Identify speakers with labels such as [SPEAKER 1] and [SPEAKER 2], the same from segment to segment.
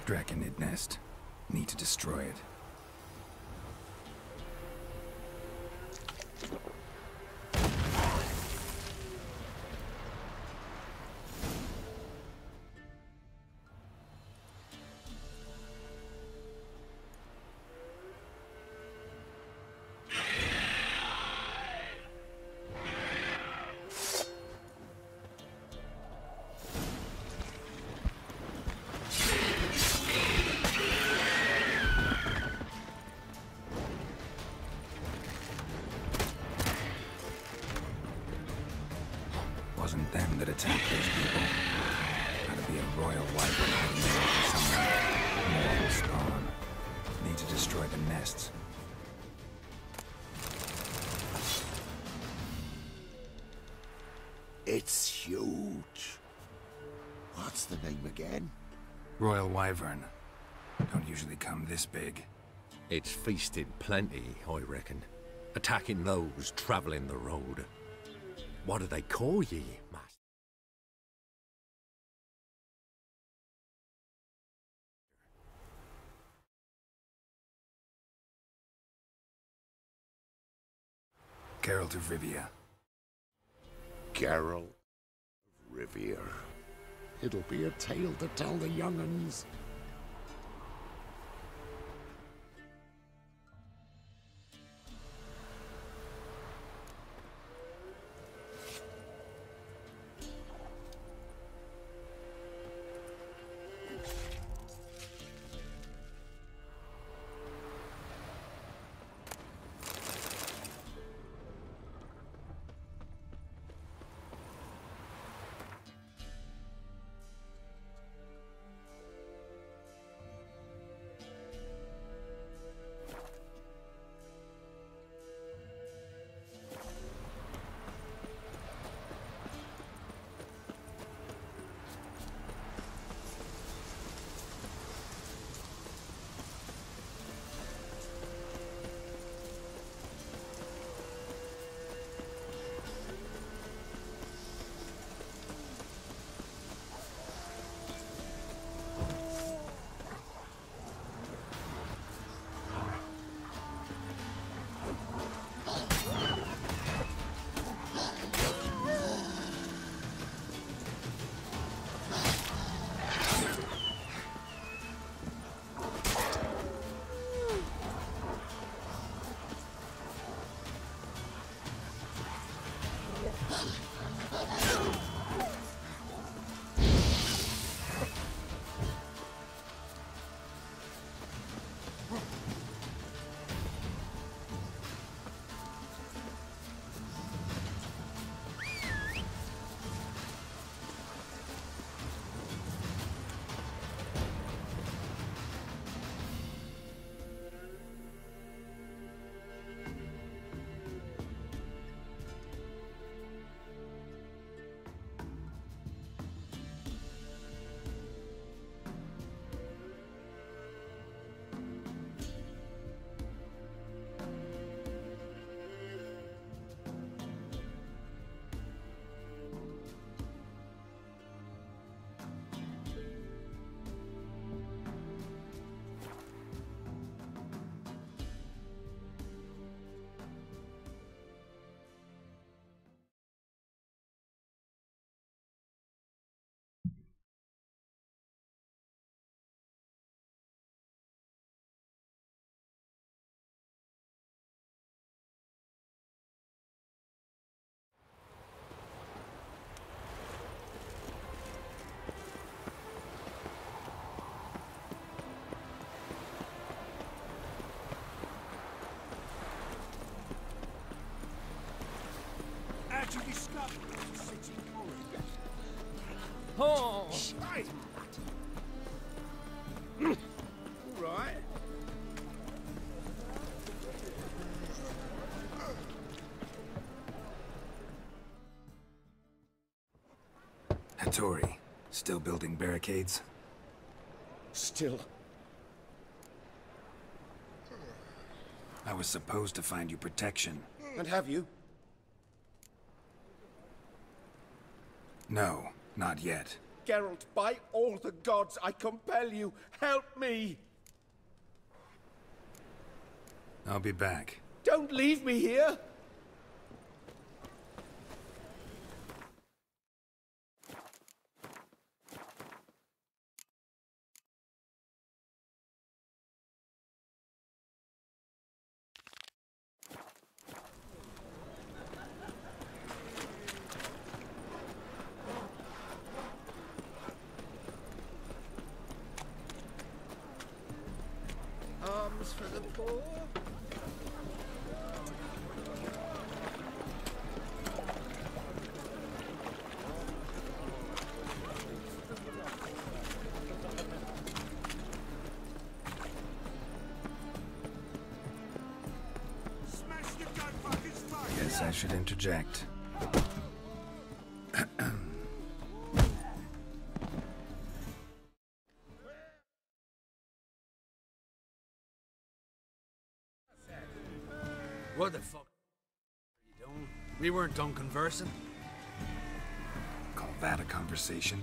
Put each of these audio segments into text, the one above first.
[SPEAKER 1] Draconid nest. Need to destroy it. Wasn't them that attacked those people. Gotta be a royal wyvern hiding there for someone. Mortal spawn. Need to destroy the nests.
[SPEAKER 2] It's huge. What's the name again?
[SPEAKER 1] Royal wyvern. Don't usually come this big.
[SPEAKER 3] It's feasted plenty, I reckon. Attacking those travelling the road. What do they call ye, master?
[SPEAKER 1] Geralt of Rivia.
[SPEAKER 2] Geralt of Rivia. It'll be a tale to tell the young'uns.
[SPEAKER 4] To discover the city corridor.
[SPEAKER 5] Oh!
[SPEAKER 4] Right. All right.
[SPEAKER 1] Hattori, still building barricades?
[SPEAKER 4] Still.
[SPEAKER 1] I was supposed to find you protection.
[SPEAKER 4] And have you?
[SPEAKER 1] No, not yet.
[SPEAKER 4] Geralt, by all the gods, I compel you, help me!
[SPEAKER 1] I'll be back.
[SPEAKER 4] Don't leave me here! Arms for the poor.
[SPEAKER 1] Guess I should interject.
[SPEAKER 6] What the fuck are you doing? We weren't done conversing.
[SPEAKER 1] Call that a conversation?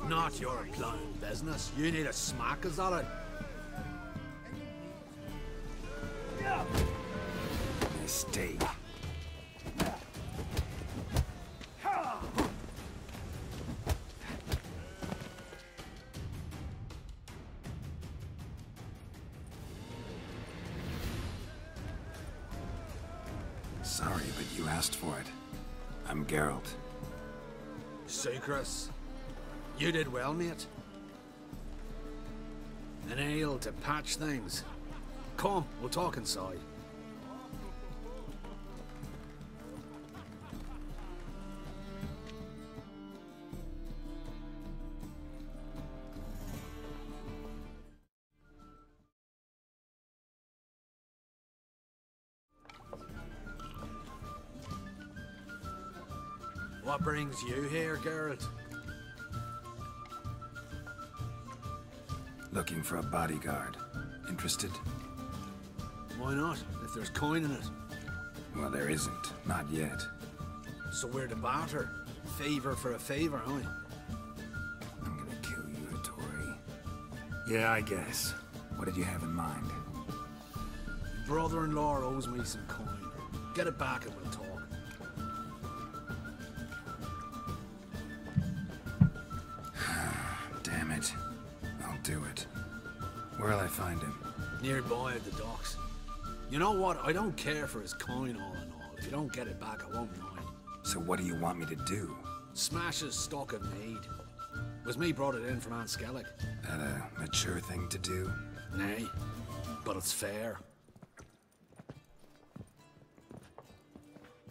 [SPEAKER 6] Not your blind business. You need a smack, is that it?
[SPEAKER 1] Mistake. Sorry, but you asked for it. I'm Geralt.
[SPEAKER 6] Chris, you did well, mate. An ale to patch things. Come, we'll talk inside. What brings you here, Geralt?
[SPEAKER 1] Looking for a bodyguard. Interested?
[SPEAKER 6] Why not, if there's coin in it?
[SPEAKER 1] Well, there isn't. Not yet.
[SPEAKER 6] So we're to barter. Favor for a favor, aren't
[SPEAKER 1] I'm gonna kill you, Hattori. Yeah, I guess. What did you have in mind?
[SPEAKER 6] Brother-in-law owes me some coin. Get it back and we'll talk.
[SPEAKER 1] Damn it. I'll do it. Where'll I find him?
[SPEAKER 6] Nearby at the docks. You know what? I don't care for his coin all in all. If you don't get it back, I won't mind.
[SPEAKER 1] So what do you want me to do?
[SPEAKER 6] Smash his stock of mead. Was me brought it in from Aunt Skellig.
[SPEAKER 1] That a mature thing to do?
[SPEAKER 6] Nay, but it's fair.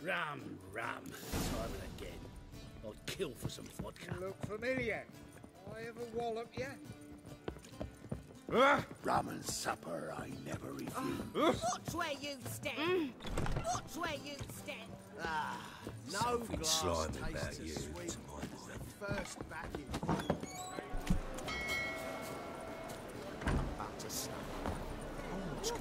[SPEAKER 7] Ram, time and again. I'd kill for some vodka.
[SPEAKER 4] Look familiar. I ever wallop you?
[SPEAKER 2] Rum and supper I never refuse.
[SPEAKER 8] Watch where you stand. Watch where you stand.
[SPEAKER 7] No glass
[SPEAKER 3] slimy
[SPEAKER 7] tastes
[SPEAKER 3] about
[SPEAKER 7] as
[SPEAKER 3] you
[SPEAKER 7] sweet
[SPEAKER 3] to my
[SPEAKER 7] as the first backing. Up to snuff. Oh, it's good.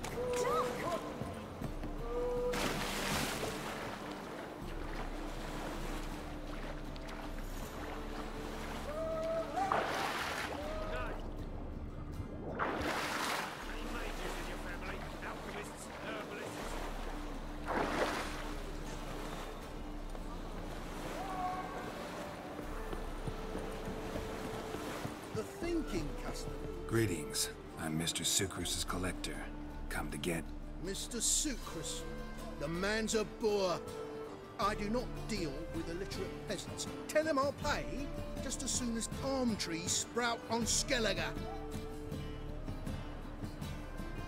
[SPEAKER 7] The thinking customer.
[SPEAKER 1] Greetings. I'm Mr. Sucrus's collector. Come to get...
[SPEAKER 7] Mr. Sucrus, the man's a boor. I do not deal with illiterate peasants. Tell him I'll pay just as soon as palm trees sprout on Skellige.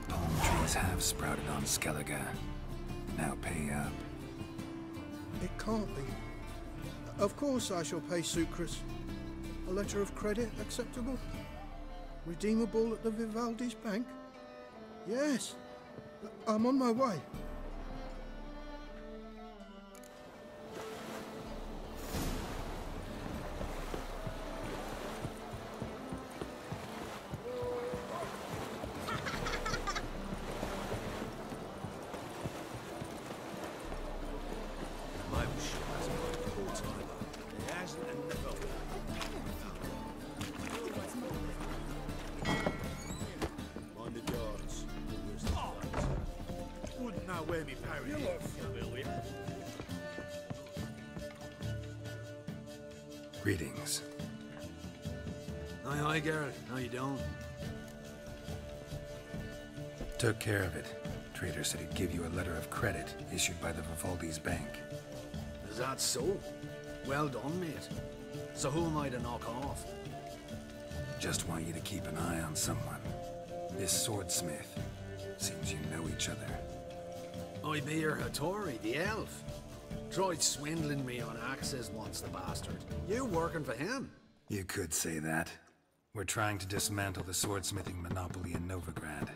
[SPEAKER 1] Palm trees have sprouted on Skellige. Now pay up.
[SPEAKER 7] It can't be. Of course I shall pay Sucrus. A letter of credit acceptable? Redeemable at the Vivaldi's bank? Yes. I'm on my way.
[SPEAKER 6] You look familiar.
[SPEAKER 1] Greetings.
[SPEAKER 6] Aye, girl. How you doing?
[SPEAKER 1] Took care of it. Trader said he'd give you a letter of credit issued by the Vivaldi's bank.
[SPEAKER 6] Is that so? Well done, mate. So who am I to knock off?
[SPEAKER 1] Just want you to keep an eye on someone. This swordsmith. Seems you know each other.
[SPEAKER 6] I be your Hattori, the elf. Tried swindling me on axes once, the bastard. You working for him?
[SPEAKER 1] You could say that. We're trying to dismantle the swordsmithing monopoly in Novigrad.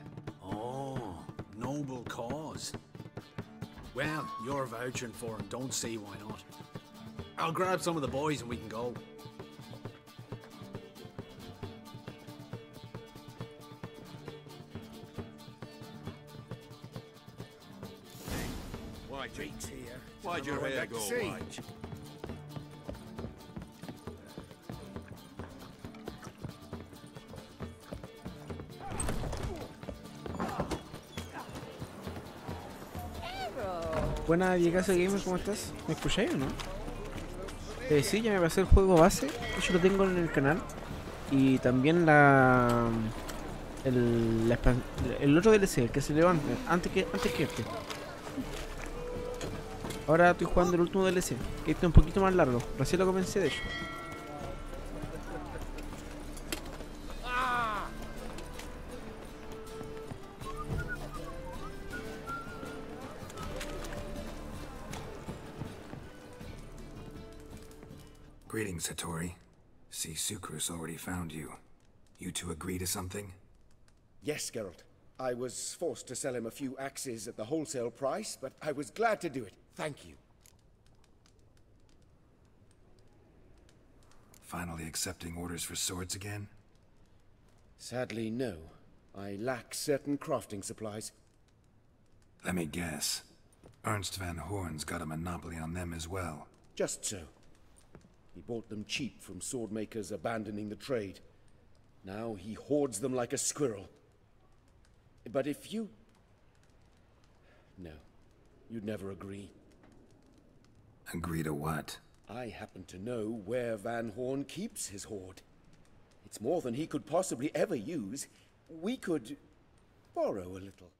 [SPEAKER 6] Oh, noble cause. Well, you're vouching for him, don't see why not. I'll grab some of the boys and we can go.
[SPEAKER 3] Why'd your hair go white?
[SPEAKER 9] Buenas, Diegazo Gamer, ¿cómo estás? ¿Me escucháis o no? Sí, ya me pasé el juego base, yo lo tengo en el canal. Y también el otro DLC, el que se levanta, antes que este. Ahora estoy jugando el último DLC, que este es un poquito más largo, recién lo comencé de hecho.
[SPEAKER 1] Greetings, Hattori. See, Sucrus already found you. You two agree to something?
[SPEAKER 4] Yes, Geralt. I was forced to sell him a few axes at the wholesale price, but I was glad to do it. Thank you.
[SPEAKER 1] Finally accepting orders for swords again?
[SPEAKER 4] Sadly, no. I lack certain crafting supplies.
[SPEAKER 1] Let me guess. Ernst van Horn's got a monopoly on them as well.
[SPEAKER 4] Just so. He bought them cheap from sword makers abandoning the trade. Now he hoards them like a squirrel. But if you... No, you'd never agree.
[SPEAKER 1] Agree to what?
[SPEAKER 4] I happen to know where Van Horn keeps his hoard. It's more than he could possibly ever use. We could borrow a little.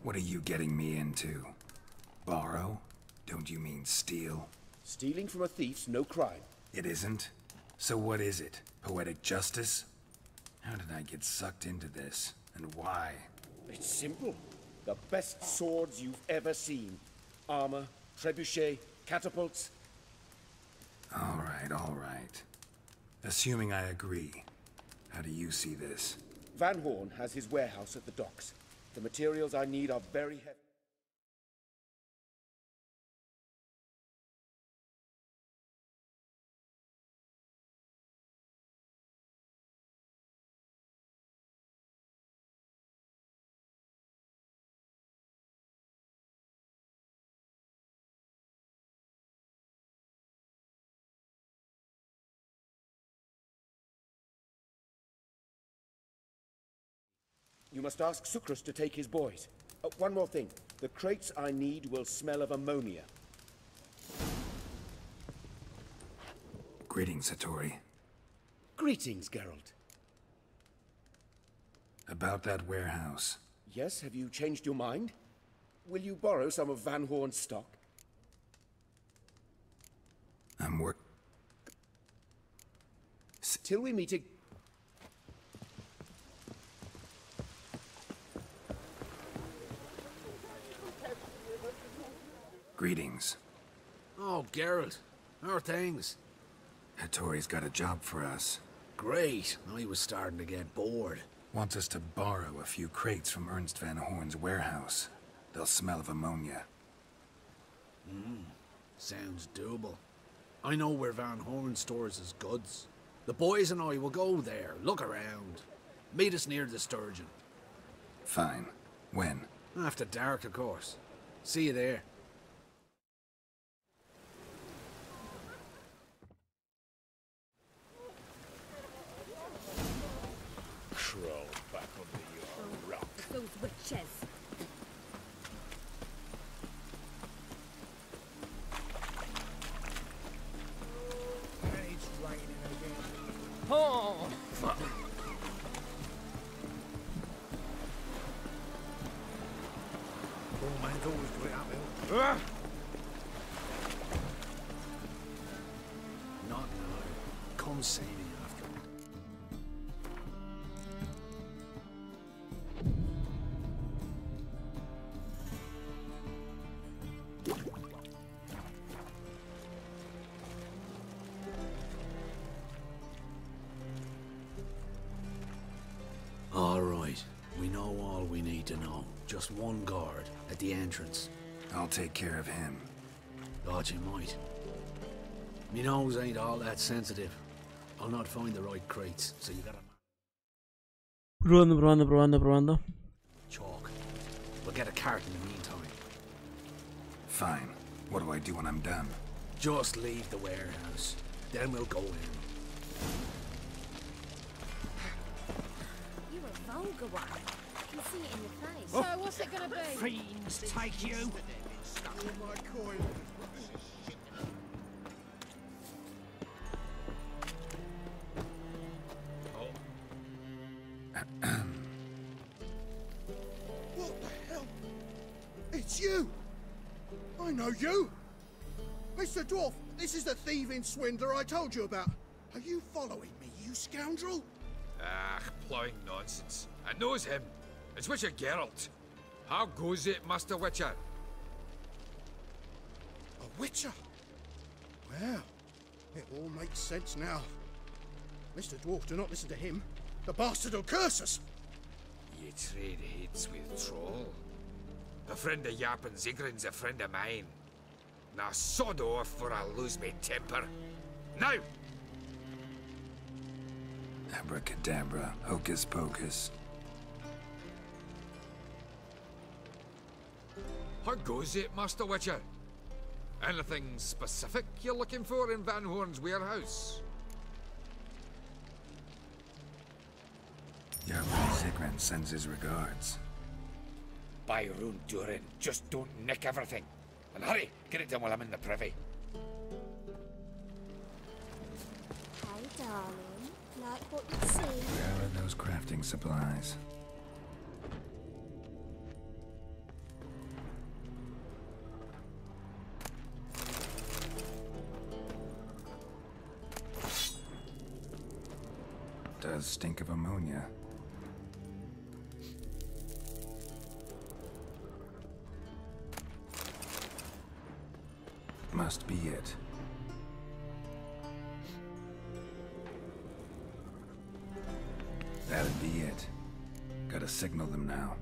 [SPEAKER 1] What are you getting me into? Borrow? Don't you mean steal?
[SPEAKER 4] Stealing from a thief's no crime.
[SPEAKER 1] It isn't? So what is it? Poetic justice? How did I get sucked into this? And why?
[SPEAKER 4] It's simple. The best swords you've ever seen. Armor, trebuchet, catapults.
[SPEAKER 1] All right. Assuming I agree, how do you see this?
[SPEAKER 4] Van Horn has his warehouse at the docks. The materials I need are very heavy. You must ask Sucrus to take his boys. One more thing. The crates I need will smell of ammonia.
[SPEAKER 1] Greetings, Hattori.
[SPEAKER 4] Greetings, Geralt.
[SPEAKER 1] About that warehouse.
[SPEAKER 4] Yes, have you changed your mind? Will you borrow some of Van Horn's stock? Till we meet again.
[SPEAKER 1] Greetings.
[SPEAKER 6] Oh, Geralt. How are things?
[SPEAKER 1] Hattori's got a job for us.
[SPEAKER 6] Great. I was starting to get bored.
[SPEAKER 1] Wants us to borrow a few crates from Ernst van Horn's warehouse. They'll smell of ammonia.
[SPEAKER 6] Sounds doable. I know where Van Horn stores his goods. The boys and I will go there, look around. Meet us near the Sturgeon.
[SPEAKER 1] Fine. When?
[SPEAKER 6] After dark, of course. See you there.
[SPEAKER 2] Crawl back under your rock.
[SPEAKER 8] Those witches.
[SPEAKER 7] It's raining again.
[SPEAKER 5] Oh!
[SPEAKER 2] Oh, man's always got it uphill.
[SPEAKER 6] Not now. Come see me after. All right. We know all we need to know. Just one guard at the entrance.
[SPEAKER 1] I'll take care of him.
[SPEAKER 6] Thought you might. Me nose ain't all that sensitive. I'll not find the right crates, so you gotta
[SPEAKER 9] Probando.
[SPEAKER 6] chalk. We'll get a cart in the meantime.
[SPEAKER 1] Fine. What do I do when I'm done?
[SPEAKER 6] Just leave the warehouse. Then we'll go in.
[SPEAKER 8] You're a vulgar one. I can see it in your face.
[SPEAKER 5] So what's it gonna be?
[SPEAKER 2] Fiends take you.
[SPEAKER 7] All my coin. What the hell? It's you! I know you! Mr. Dwarf, this is the thieving swindler I told you about. Are you following me, you scoundrel?
[SPEAKER 10] Ah, plowing nonsense. I knows him. It's Witcher Geralt. How goes it, Master Witcher?
[SPEAKER 7] A witcher? Well, it all makes sense now. Mr. Dwarf, do not listen to him. The bastard will curse us.
[SPEAKER 10] Ye trade heads with troll. A friend of Yap and Zigrin's a friend of mine. Now sod off or I'll lose me temper. Now!
[SPEAKER 1] Abracadabra, hocus pocus.
[SPEAKER 10] How goes it, Master Witcher? Anything specific you're looking for in Van Horn's warehouse?
[SPEAKER 1] Yap Zigrin sends his regards.
[SPEAKER 10] By Rune Durin, just don't nick everything. And hurry, get it done while I'm in the privy.
[SPEAKER 8] Hey, darling. Like what you see?
[SPEAKER 1] Where are those crafting supplies? Does stink of ammonia. Must be it. That'd be it. Gotta signal them now.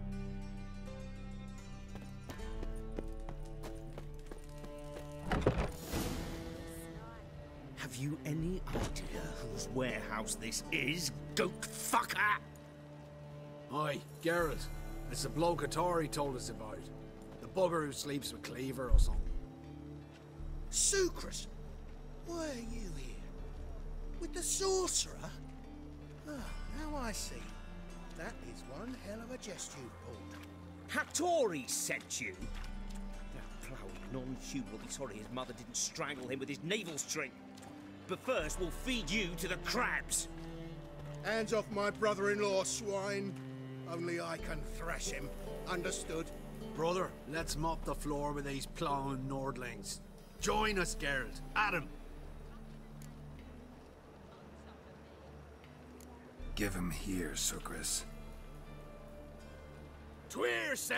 [SPEAKER 11] Have you any idea whose warehouse this is, goat fucker?
[SPEAKER 6] Aye, Geralt. It's the bloke Atari told us about. The bugger who sleeps with Cleaver or something.
[SPEAKER 7] Sucrus, why are you here? With the sorcerer? Ah, now I see. That is one hell of a jest you pulled.
[SPEAKER 11] Hattori sent you? That ploughing non-human will be sorry his mother didn't strangle him with his navel string. But first, we'll feed you to the crabs.
[SPEAKER 7] Hands off my brother-in-law, swine. Only I can thrash him. Understood?
[SPEAKER 6] Brother, let's mop the floor with these ploughing Nordlings. Join us, Geralt. Adam.
[SPEAKER 1] Give him here, Sucrus.
[SPEAKER 6] Tweerside!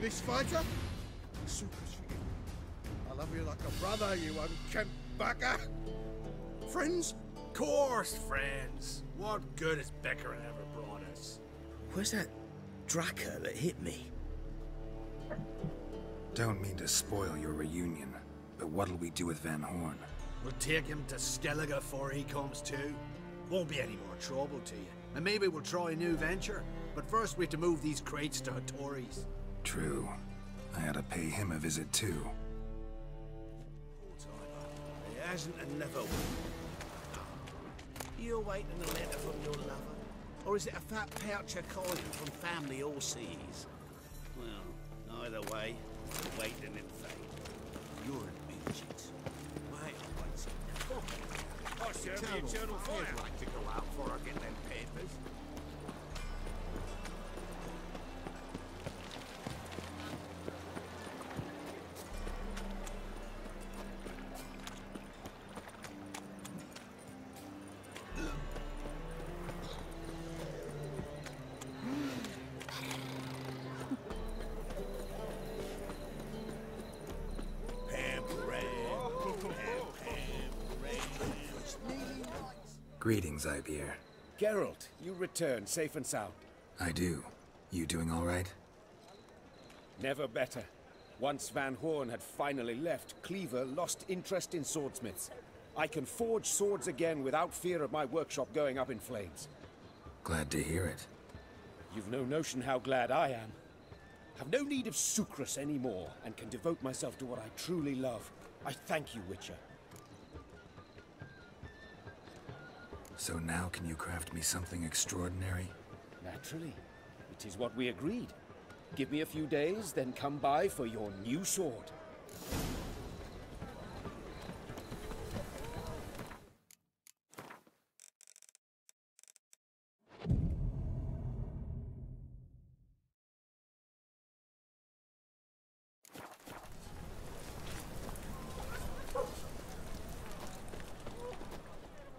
[SPEAKER 7] Miss Fighter? Sucrus for you. I love you like a brother, you unkempt bugger. Friends?
[SPEAKER 6] Course, friends. What good has Beckering ever brought us?
[SPEAKER 11] Where's that Dracker that hit me?
[SPEAKER 1] Don't mean to spoil your reunion, but what'll we do with Van Horn?
[SPEAKER 6] We'll take him to Skellige before he comes to. Won't be any more trouble to you. And maybe we'll try a new venture. But first we have to move these crates to Hattori's.
[SPEAKER 1] True. I had to pay him a visit too.
[SPEAKER 11] He hasn't and never will. You awaiting a letter from your lover? Or is it a fat pouch of coin from family overseas? Well, either way, we're waiting in vain. You're an idiot. Wait,
[SPEAKER 10] I serve the eternal fire. I'd like to go out before I get them papers.
[SPEAKER 1] Greetings, Ibeer.
[SPEAKER 4] Geralt, you return safe and sound.
[SPEAKER 1] I do. You doing all right?
[SPEAKER 4] Never better. Once Van Horn had finally left, Cleaver lost interest in swordsmiths. I can forge swords again without fear of my workshop going up in flames.
[SPEAKER 1] Glad to hear it.
[SPEAKER 4] You've no notion how glad I am. Have no need of Sucrus anymore, and can devote myself to what I truly love. I thank you, Witcher.
[SPEAKER 1] So now can you craft me something extraordinary?
[SPEAKER 4] Naturally. It is what we agreed. Give me a few days, then come by for your new sword.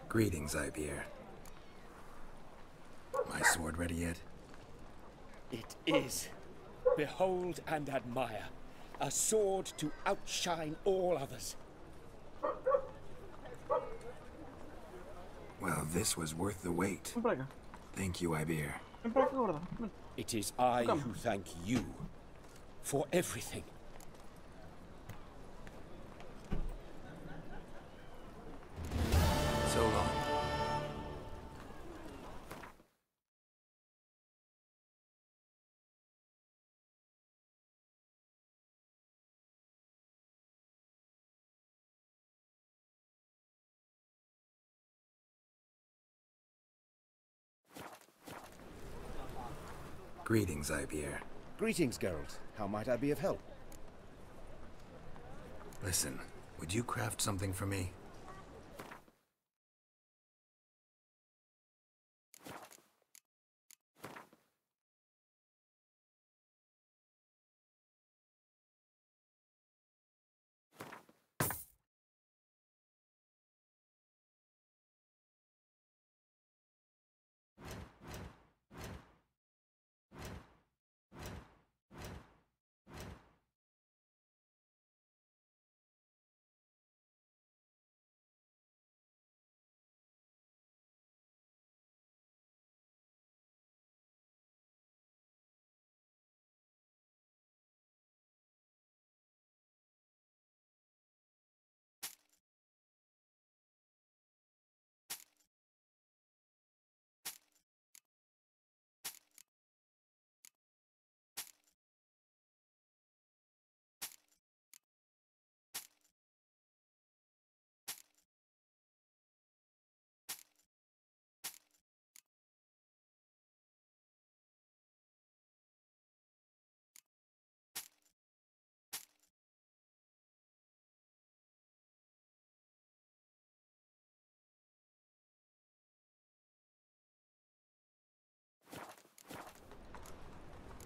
[SPEAKER 1] Greetings, Ibeer. My sword ready yet?
[SPEAKER 4] It is. Behold and admire. A sword to outshine all others.
[SPEAKER 1] Well, this was worth the wait. Thank you, Ibeer.
[SPEAKER 4] It is I who thank you for everything.
[SPEAKER 1] So long. Greetings, Ibeer.
[SPEAKER 4] Greetings, Geralt. How might I be of help?
[SPEAKER 1] Listen, would you craft something for me?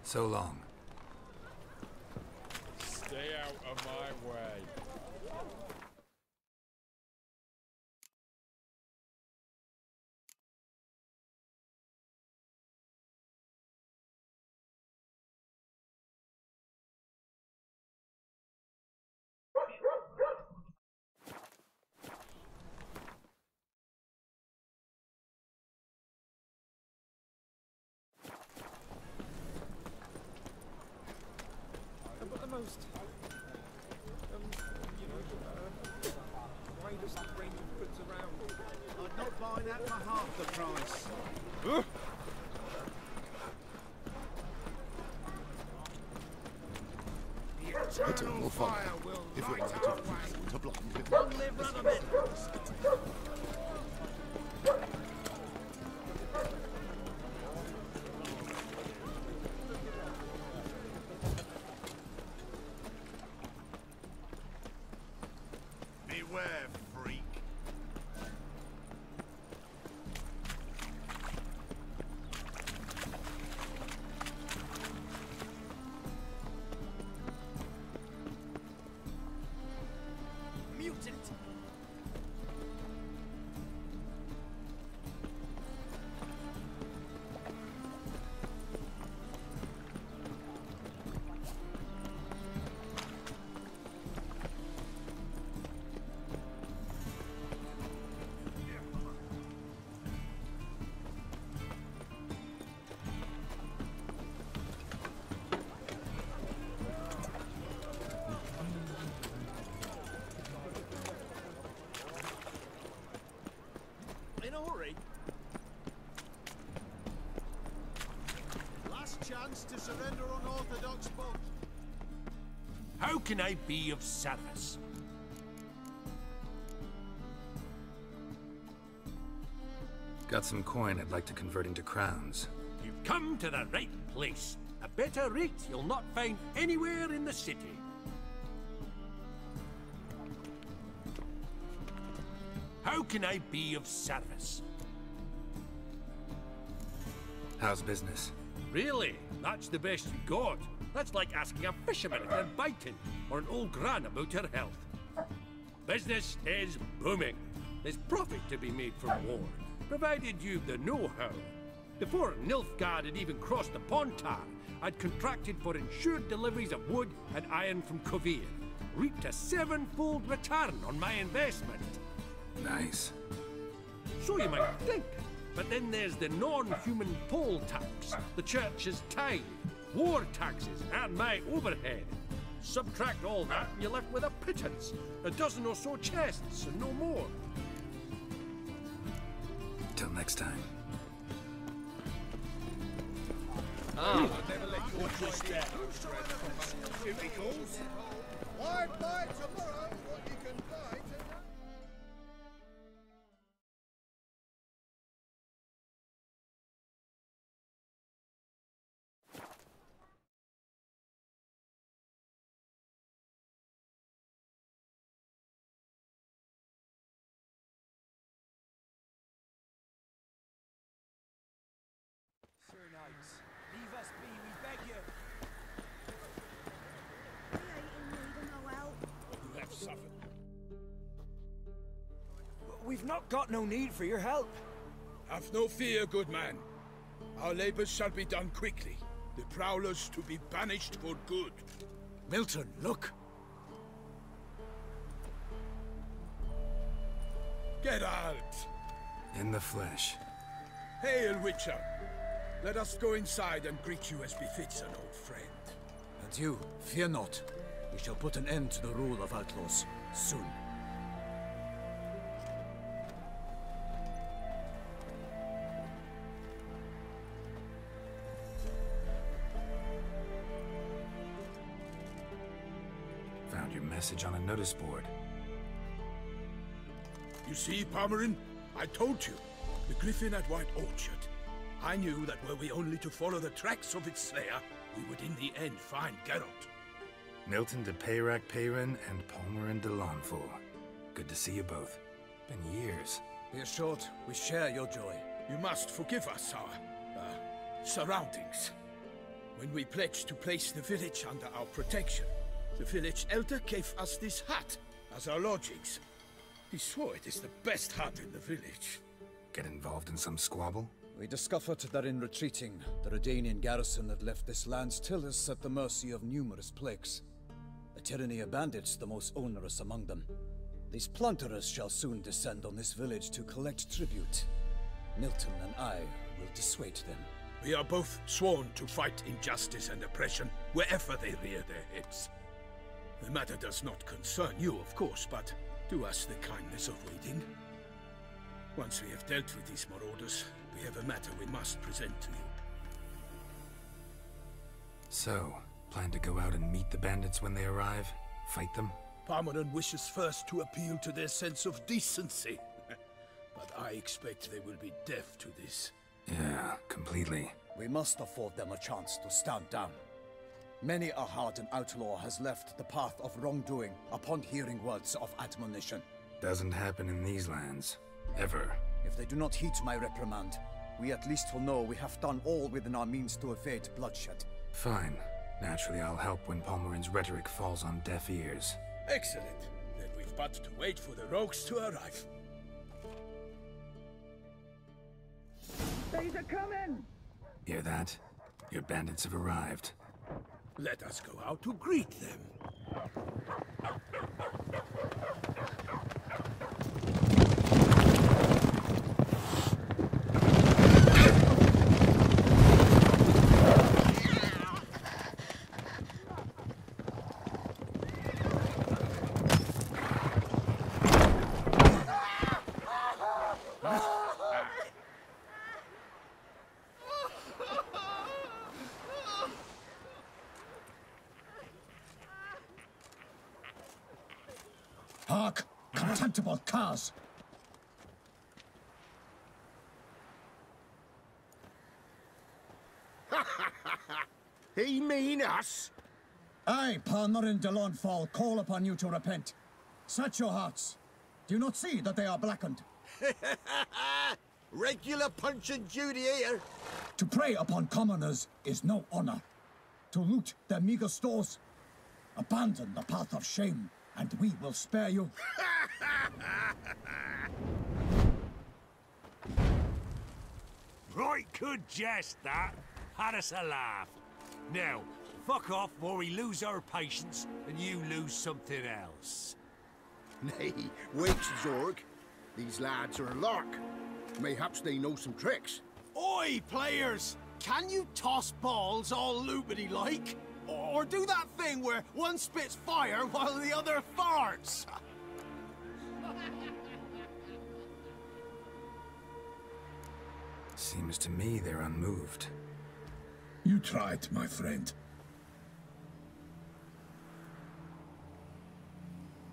[SPEAKER 1] So long.
[SPEAKER 10] Stay out of my way.
[SPEAKER 11] that for half the price.
[SPEAKER 2] It will follow if you're right to block it.
[SPEAKER 11] Long live Rutherford!
[SPEAKER 2] Beware, freak.
[SPEAKER 11] Mutant! In a hurry. Last chance to surrender unorthodox boat.
[SPEAKER 3] How can I be of service?
[SPEAKER 1] Got some coin I'd like to convert into crowns.
[SPEAKER 3] You've come to the right place. A better rate you'll not find anywhere in the city. How can I be of service?
[SPEAKER 1] How's business?
[SPEAKER 3] Really? That's the best you got? That's like asking a fisherman if they're biting, or an old gran about her health. Business is booming. There's profit to be made from war, provided you've the know-how. Before Nilfgaard had even crossed the Pontar, I'd contracted for insured deliveries of wood and iron from Kovir, reaped a 7-fold return on my investment.
[SPEAKER 1] Nice.
[SPEAKER 3] So you might think. But then there's the non-human poll tax, the church's tithe, war taxes, and my overhead. Subtract all that and you're left with a pittance, a dozen or so chests, and no more.
[SPEAKER 1] Till next time.
[SPEAKER 11] I'll never let you just down. Chemicals. Why buy tomorrow what you can buy today?
[SPEAKER 5] Sir Knights, leave us be, we beg you.
[SPEAKER 8] We ain't in need of no help.
[SPEAKER 11] You have suffered.
[SPEAKER 5] We've not got no need for your help.
[SPEAKER 11] Have no fear, good man. Our labors shall be done quickly. The prowlers to be banished for good.
[SPEAKER 6] Milton, look!
[SPEAKER 11] Get out!
[SPEAKER 1] In the flesh.
[SPEAKER 11] Hail, Witcher! Let us go inside and greet you as befits an old friend.
[SPEAKER 6] And you, fear not. We shall put an end to the rule of outlaws, soon.
[SPEAKER 1] Found your message on a notice board.
[SPEAKER 11] You see, Palmerin? I told you. The griffin at White Orchard. I knew that were we only to follow the tracks of its slayer, we would in the end find Geralt.
[SPEAKER 1] Milton de Peyrac Peyrin and Palmerin de Lawnful. Good to see you both. Been years.
[SPEAKER 6] Be assured, we share your joy.
[SPEAKER 11] You must forgive us our, surroundings. When we pledged to place the village under our protection, the village elder gave us this hut as our lodgings. He swore it is the best hut in the village.
[SPEAKER 1] Get involved in some squabble?
[SPEAKER 6] We discovered that in retreating, the Redanian garrison that left this land still is at the mercy of numerous plagues. A tyranny of bandits the most onerous among them. These plunderers shall soon descend on this village to collect tribute. Milton and I will dissuade them.
[SPEAKER 11] We are both sworn to fight injustice and oppression wherever they rear their heads. The matter does not concern you, of course, but do us the kindness of waiting.
[SPEAKER 12] Once we have dealt with these marauders, we have a matter we must present to you.
[SPEAKER 1] So, plan to go out and meet the bandits when they arrive? Fight them?
[SPEAKER 12] Parmanon wishes first to appeal to their sense of decency. But I expect they will be deaf to this.
[SPEAKER 1] Yeah, completely.
[SPEAKER 6] We must afford them a chance to stand down. Many a hardened outlaw has left the path of wrongdoing upon hearing words of admonition.
[SPEAKER 1] Doesn't happen in these lands. Ever.
[SPEAKER 6] If they do not heed my reprimand, we at least will know we have done all within our means to evade bloodshed.
[SPEAKER 1] Fine. Naturally, I'll help when Palmerin's rhetoric falls on deaf ears.
[SPEAKER 12] Excellent. Then we've but to wait for the rogues to arrive.
[SPEAKER 13] They're coming!
[SPEAKER 1] Hear that? Your bandits have arrived.
[SPEAKER 12] Let us go out to greet them.
[SPEAKER 6] Hark! Contemptible curs!
[SPEAKER 2] He mean us?
[SPEAKER 6] I, Palmerin de Launfal, call upon you to repent. Set your hearts. Do you not see that they are blackened?
[SPEAKER 2] Regular Punch and Judy here.
[SPEAKER 6] To prey upon commoners is no honor. To loot their meager stores, abandon the path of shame, and we will spare you.
[SPEAKER 11] Right good jest, that. Had us a laugh. Now, fuck off before we lose our patience and you lose something else.
[SPEAKER 2] Nay, wait, Zorg. These lads are a lark. Mayhaps they know some tricks.
[SPEAKER 5] Oi, players! Can you toss balls all loopity-like? Or do that thing where one spits fire while the other farts?
[SPEAKER 1] Seems to me they're unmoved.
[SPEAKER 12] You tried, my friend.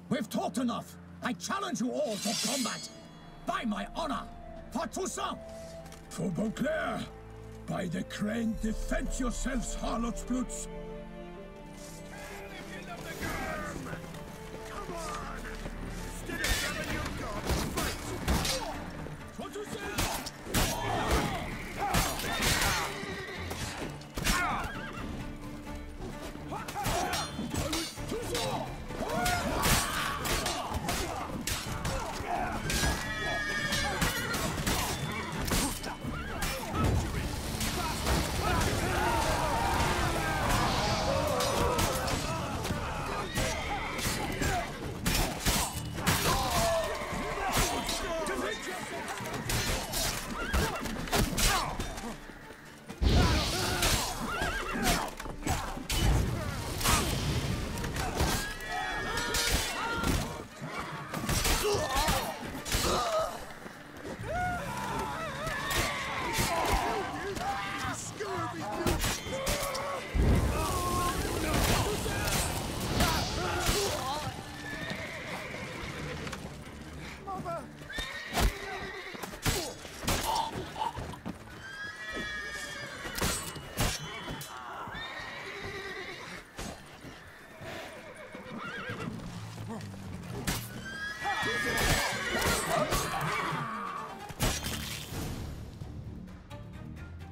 [SPEAKER 6] We've talked enough. I challenge you all to combat. By my honor, for Toussaint.
[SPEAKER 12] For Beauclair, by the crane, defend yourselves, harlots bloods.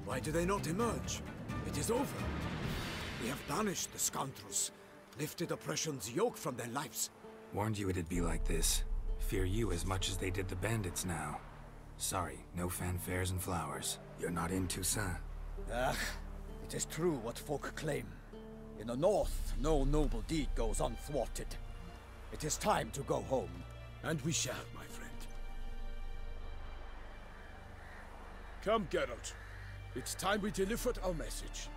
[SPEAKER 6] Why do they not emerge? It is over. We have banished the scoundrels, lifted oppression's yoke from their lives.
[SPEAKER 1] Warned you it'd be like this. Fear you as much as they did the bandits now. Sorry, no fanfares and flowers. You're not in Toussaint.
[SPEAKER 6] Ah, it is true what folk claim. In the north, no noble deed goes unthwarted. It is time to go home.
[SPEAKER 12] And we shall, my friend. Come, Geralt. It's time we delivered our message.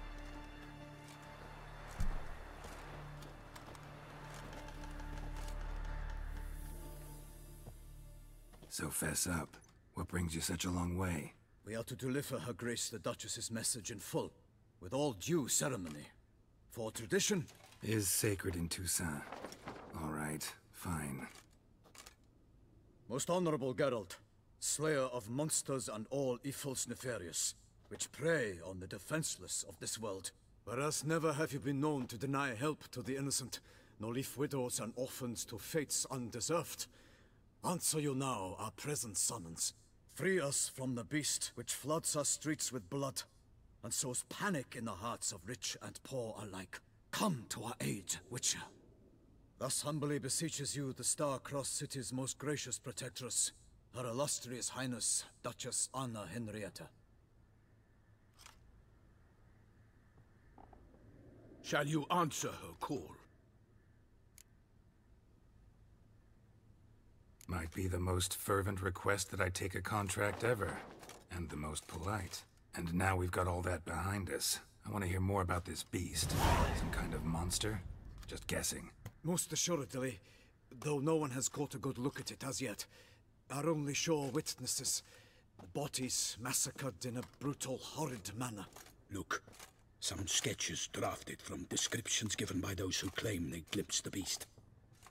[SPEAKER 1] So fess up. What What brings you such a long way?
[SPEAKER 6] We are to deliver Her Grace the Duchess's message in full, with all due ceremony. For tradition
[SPEAKER 1] is sacred in Toussaint. All right, fine.
[SPEAKER 6] Most honorable Geralt, slayer of monsters and all evils nefarious, which prey on the defenseless of this world. Whereas never have you been known to deny help to the innocent, nor leave widows and orphans to fates undeserved. Answer you now our present summons. Free us from the beast which floods our streets with blood, and sows panic in the hearts of rich and poor alike. Come to our aid, Witcher. Thus humbly beseeches you the Star-Crossed City's most gracious protectress, Her illustrious Highness, Duchess Anna Henrietta.
[SPEAKER 12] Shall you answer her call?
[SPEAKER 1] Might be the most fervent request that I take a contract ever, and the most polite. And now we've got all that behind us. I want to hear more about this beast. Some kind of monster? Just guessing.
[SPEAKER 6] Most assuredly, though no one has caught a good look at it as yet. Our only sure witnesses. Bodies massacred in a brutal, horrid manner.
[SPEAKER 12] Look, some sketches drafted from descriptions given by those who claim they glimpsed the beast.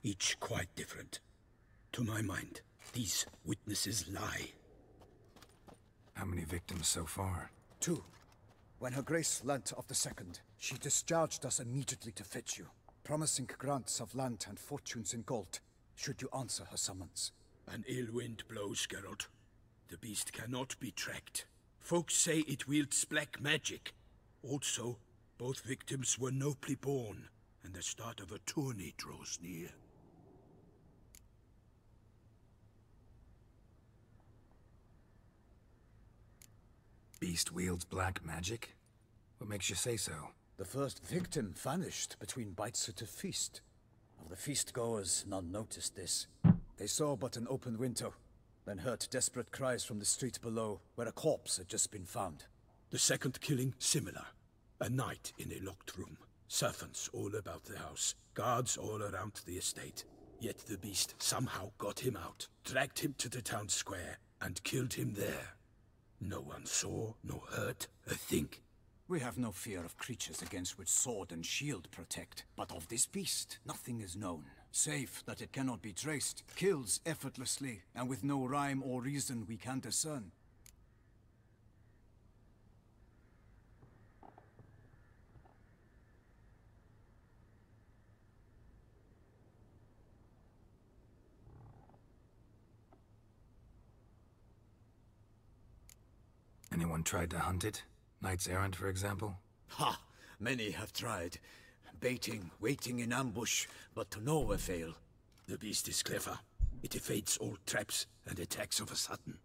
[SPEAKER 12] Each quite different. To my mind, these witnesses lie.
[SPEAKER 1] How many victims so far?
[SPEAKER 6] 2. When Her Grace learnt of the second, she discharged us immediately to fetch you, promising grants of land and fortunes in gold, should you answer her summons.
[SPEAKER 12] An ill wind blows, Geralt. The beast cannot be tracked. Folks say it wields black magic. Also, both victims were nobly born, and the start of a tourney draws near.
[SPEAKER 1] Beast wields black magic? What makes you say so?
[SPEAKER 6] The first victim vanished between bites at a feast. Of the feast-goers, none noticed this. They saw but an open window, then heard desperate cries from the street below, where a corpse had just been found.
[SPEAKER 12] The second killing, similar. A night in a locked room. Servants all about the house. Guards all around the estate. Yet the beast somehow got him out, dragged him to the town square, and killed him there. No one saw, nor heard a thing.
[SPEAKER 6] We have no fear of creatures against which sword and shield protect. But of this beast, nothing is known, save that it cannot be traced, kills effortlessly, and with no rhyme or reason we can discern.
[SPEAKER 1] Anyone tried to hunt it? Knights errant, for example?
[SPEAKER 6] Ha! Many have tried. Baiting, waiting in ambush, but to no avail.
[SPEAKER 12] The beast is clever. It evades all traps and attacks of a sudden.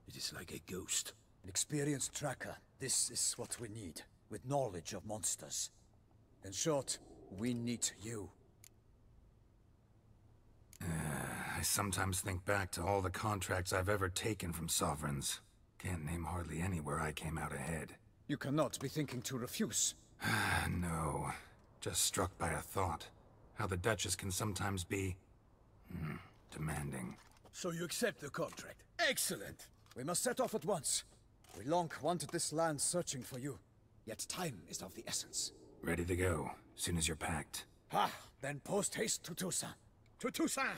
[SPEAKER 12] It is like a ghost.
[SPEAKER 6] An experienced tracker. This is what we need, with knowledge of monsters. In short, we need you.
[SPEAKER 1] I sometimes think back to all the contracts I've ever taken from sovereigns. Can't name hardly any where I came out ahead.
[SPEAKER 6] You cannot be thinking to refuse.
[SPEAKER 1] No. Just struck by a thought. How the Duchess can sometimes be... demanding.
[SPEAKER 12] So you accept the contract. Excellent!
[SPEAKER 6] We must set off at once. We long wanted this land searching for you. Yet time is of the essence.
[SPEAKER 1] Ready to go, soon as you're packed.
[SPEAKER 6] Then post-haste to Toussaint.
[SPEAKER 12] To Toussaint!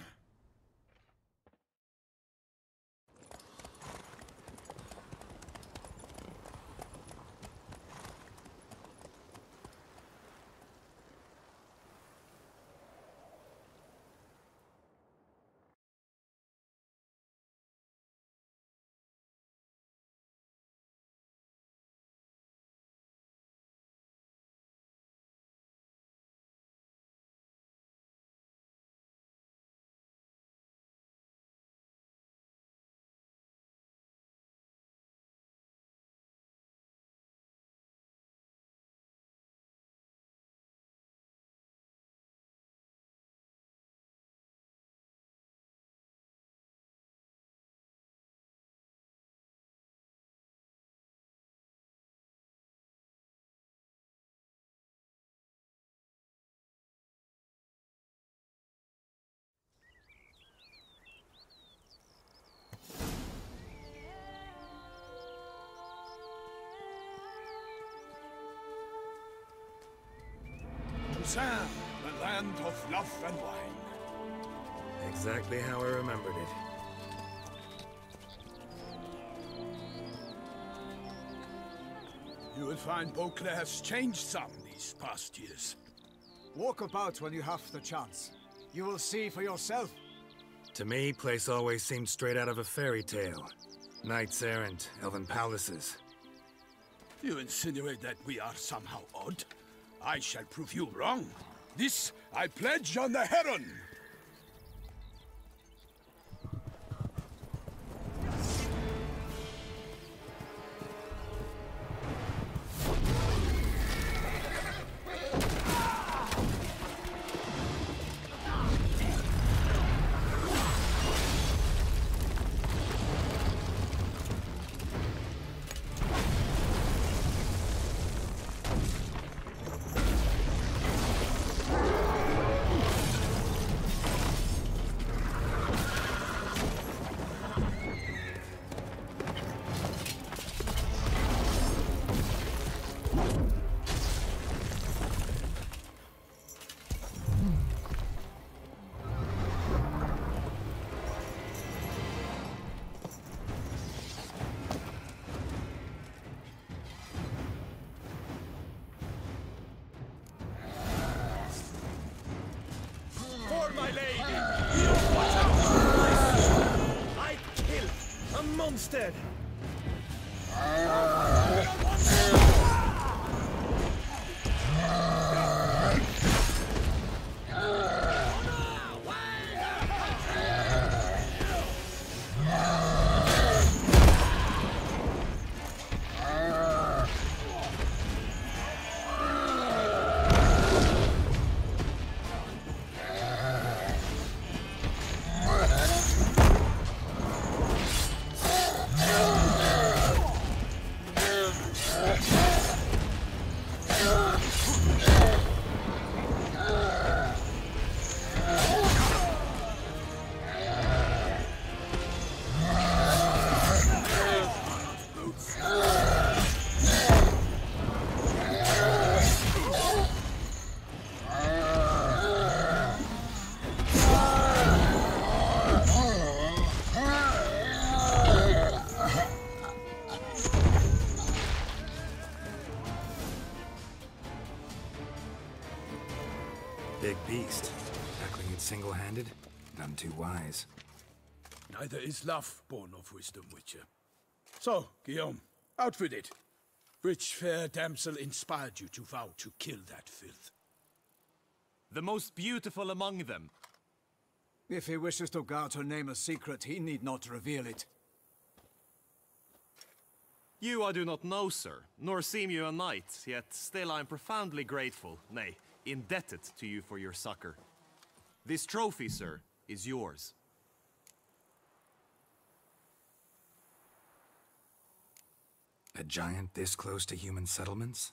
[SPEAKER 12] Toussaint, the land of love and wine.
[SPEAKER 1] Exactly how I remembered it.
[SPEAKER 12] You will find Beauclair has changed some these past years.
[SPEAKER 6] Walk about when you have the chance. You will see for yourself.
[SPEAKER 1] To me, place always seemed straight out of a fairy tale. Knights errant, elven palaces.
[SPEAKER 12] You insinuate that we are somehow odd? I shall prove you wrong. This I pledge on the Heron.
[SPEAKER 13] Instead.
[SPEAKER 1] Big beast. Tackling it single-handed? None too wise.
[SPEAKER 12] Neither is love born of wisdom, Witcher. So, Guillaume, out with it. Which fair damsel inspired you to vow to kill that filth?
[SPEAKER 13] The most beautiful among them.
[SPEAKER 6] If he wishes to guard her name a secret, he need not reveal it.
[SPEAKER 13] You I do not know, sir, nor seem you a knight, yet still I am profoundly grateful, nay, indebted to you for your succor. This trophy, sir, is yours.
[SPEAKER 1] A giant this close to human settlements?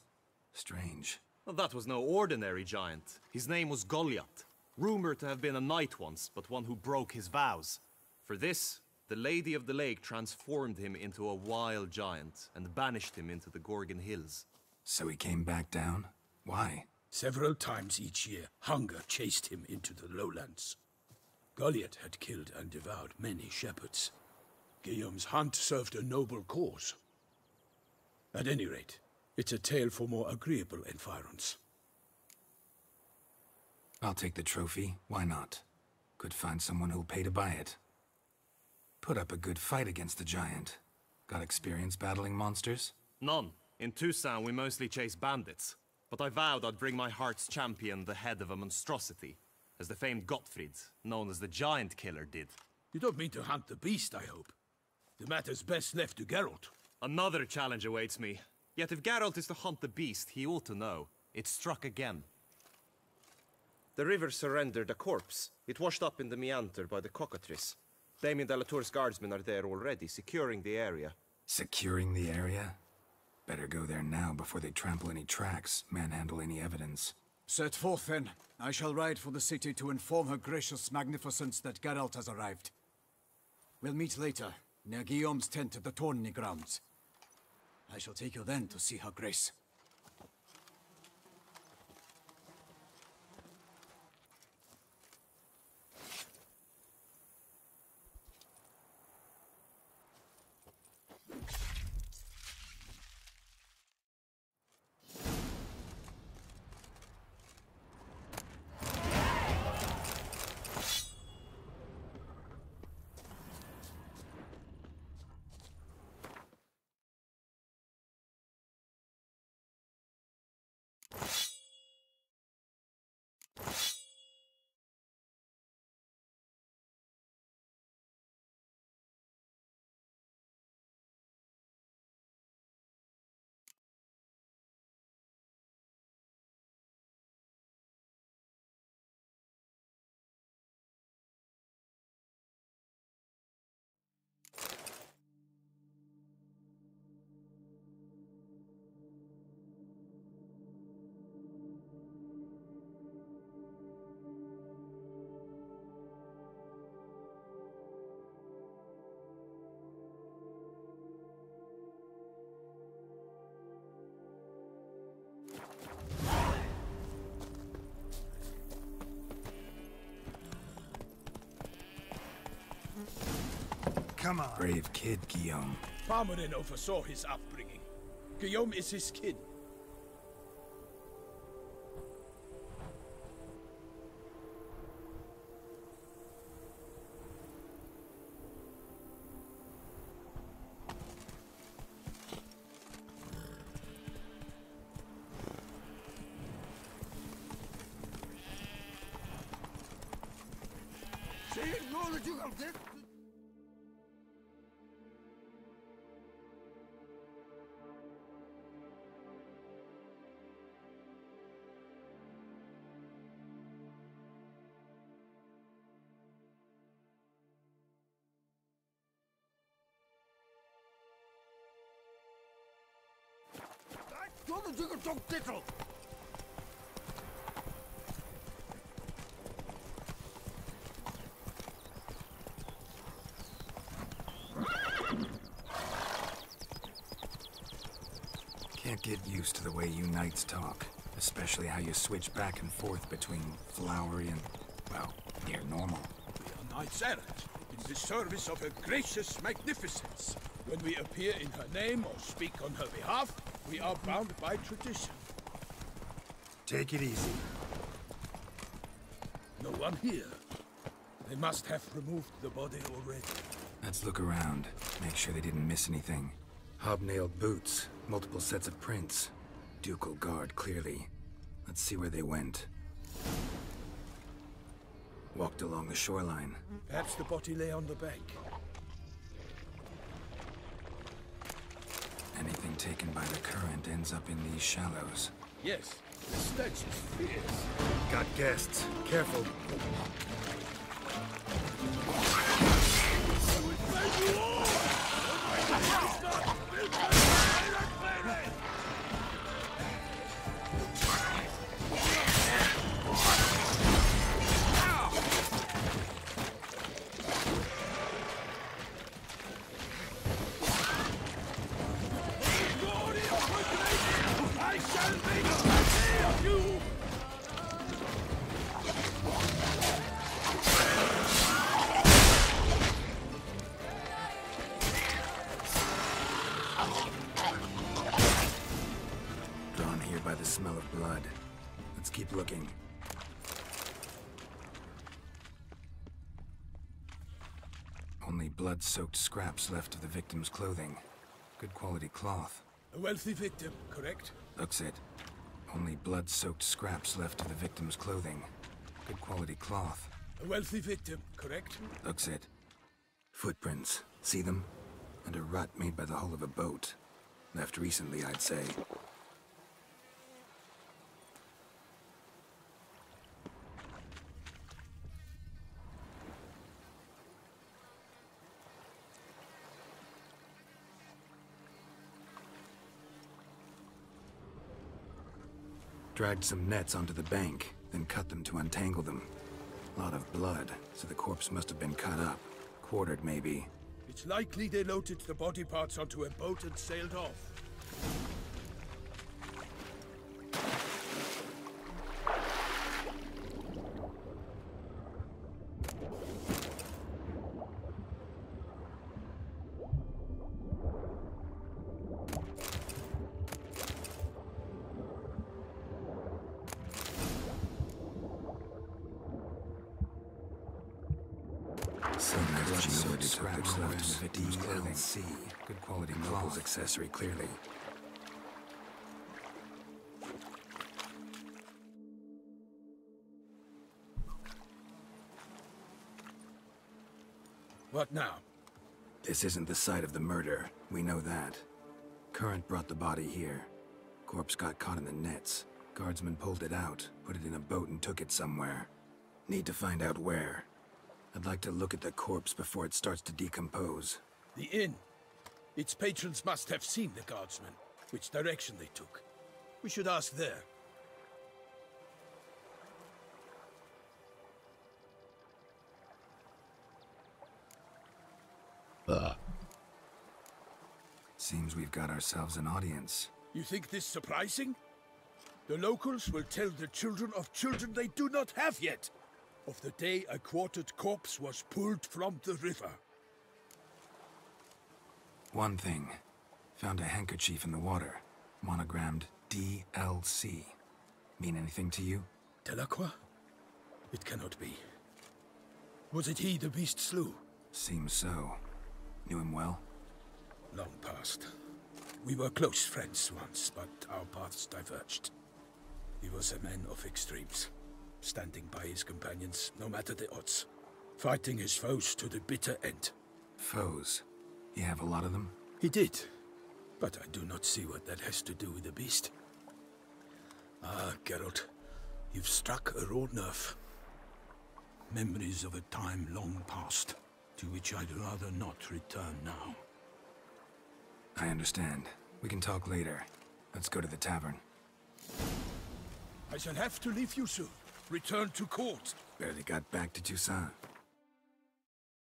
[SPEAKER 1] Strange.
[SPEAKER 13] Well, that was no ordinary giant. His name was Goliath, rumored to have been a knight once, but one who broke his vows. For this, the Lady of the Lake transformed him into a wild giant and banished him into the Gorgon Hills.
[SPEAKER 1] So he came back down? Why?
[SPEAKER 12] Several times each year, hunger chased him into the lowlands. Goliath had killed and devoured many shepherds. Guillaume's hunt served a noble cause. At any rate, it's a tale for more agreeable environs.
[SPEAKER 1] I'll take the trophy. Why not? Could find someone who'll pay to buy it. Put up a good fight against the giant. Got experience battling monsters?
[SPEAKER 13] None. In Toussaint, we mostly chase bandits. But I vowed I'd bring my heart's champion the head of a monstrosity, as the famed Gottfried, known as the Giant Killer, did.
[SPEAKER 12] You don't mean to hunt the beast, I hope. The matter's best left to Geralt.
[SPEAKER 13] Another challenge awaits me. Yet if Geralt is to hunt the beast, he ought to know. It struck again. The river surrendered a corpse. It washed up in the meander by the cockatrice. Damien de la Tour's guardsmen are there already, securing the area.
[SPEAKER 1] Securing the area? Better go there now before they trample any tracks, manhandle any evidence.
[SPEAKER 6] Set forth then. I shall ride for the city to inform her gracious magnificence that Geralt has arrived. We'll meet later, near Guillaume's tent at the tourney grounds. I shall take you then to see her grace.
[SPEAKER 1] Come on. Brave kid, Guillaume.
[SPEAKER 12] Parmanin oversaw his upbringing. Guillaume is his kid.
[SPEAKER 1] Can't get used to the way you knights talk, especially how you switch back and forth between flowery and, well, near normal.
[SPEAKER 12] We are knights errant, in the service of her gracious magnificence. When we appear in her name or speak on her behalf, we are bound by tradition.
[SPEAKER 1] Take it easy.
[SPEAKER 12] No one here. They must have removed the body already.
[SPEAKER 1] Let's look around, make sure they didn't miss anything. Hobnailed boots, multiple sets of prints. Ducal guard, clearly. Let's see where they went. Walked along the shoreline.
[SPEAKER 12] Perhaps the body lay on the bank.
[SPEAKER 1] Anything taken by the current ends up in these shallows.
[SPEAKER 12] Yes, the stench is fierce.
[SPEAKER 1] Got guests. Careful. Drawn here by the smell of blood. Let's keep looking. Only blood-soaked scraps left of the victim's clothing. Good quality cloth.
[SPEAKER 12] A wealthy victim, correct?
[SPEAKER 1] Looks it. Only blood-soaked scraps left of the victim's clothing. Good quality cloth.
[SPEAKER 12] A wealthy victim, correct?
[SPEAKER 1] Looks it. Footprints. See them? And a rut made by the hull of a boat. Left recently, I'd say. Dragged some nets onto the bank, then cut them to untangle them. Lot of blood, so the corpse must have been cut up. Quartered, maybe.
[SPEAKER 12] It's likely they loaded the body parts onto a boat and sailed off.
[SPEAKER 1] Scraps left in the victim's clothing. Good quality cloth. Accessory, clearly.
[SPEAKER 12] What now?
[SPEAKER 1] This isn't the site of the murder. We know that. Current brought the body here. Corpse got caught in the nets. Guardsmen pulled it out, put it in a boat and took it somewhere. Need to find out where. I'd like to look at the corpse before it starts to decompose.
[SPEAKER 12] The inn. Its patrons must have seen the guardsmen, which direction they took. We should ask there.
[SPEAKER 1] Seems we've got ourselves an audience.
[SPEAKER 12] You think this surprising? The locals will tell the children of children they do not have yet, of the day a quartered corpse was pulled from the river.
[SPEAKER 1] One thing. Found a handkerchief in the water. Monogrammed DLC. Mean anything to you?
[SPEAKER 12] Delacroix? It cannot be. Was it he the beast slew?
[SPEAKER 1] Seems so. Knew him well?
[SPEAKER 12] Long past. We were close friends once, but our paths diverged. He was a man of extremes, standing by his companions, no matter the odds. Fighting his foes to the bitter end.
[SPEAKER 1] Foes? You have a lot of them?
[SPEAKER 12] He did, but I do not see what that has to do with the beast. Ah, Geralt, you've struck a raw nerve. Memories of a time long past, to which I'd rather not return now.
[SPEAKER 1] I understand. We can talk later. Let's go to the tavern.
[SPEAKER 12] I shall have to leave you soon. Return to court.
[SPEAKER 1] Barely got back to Toussaint.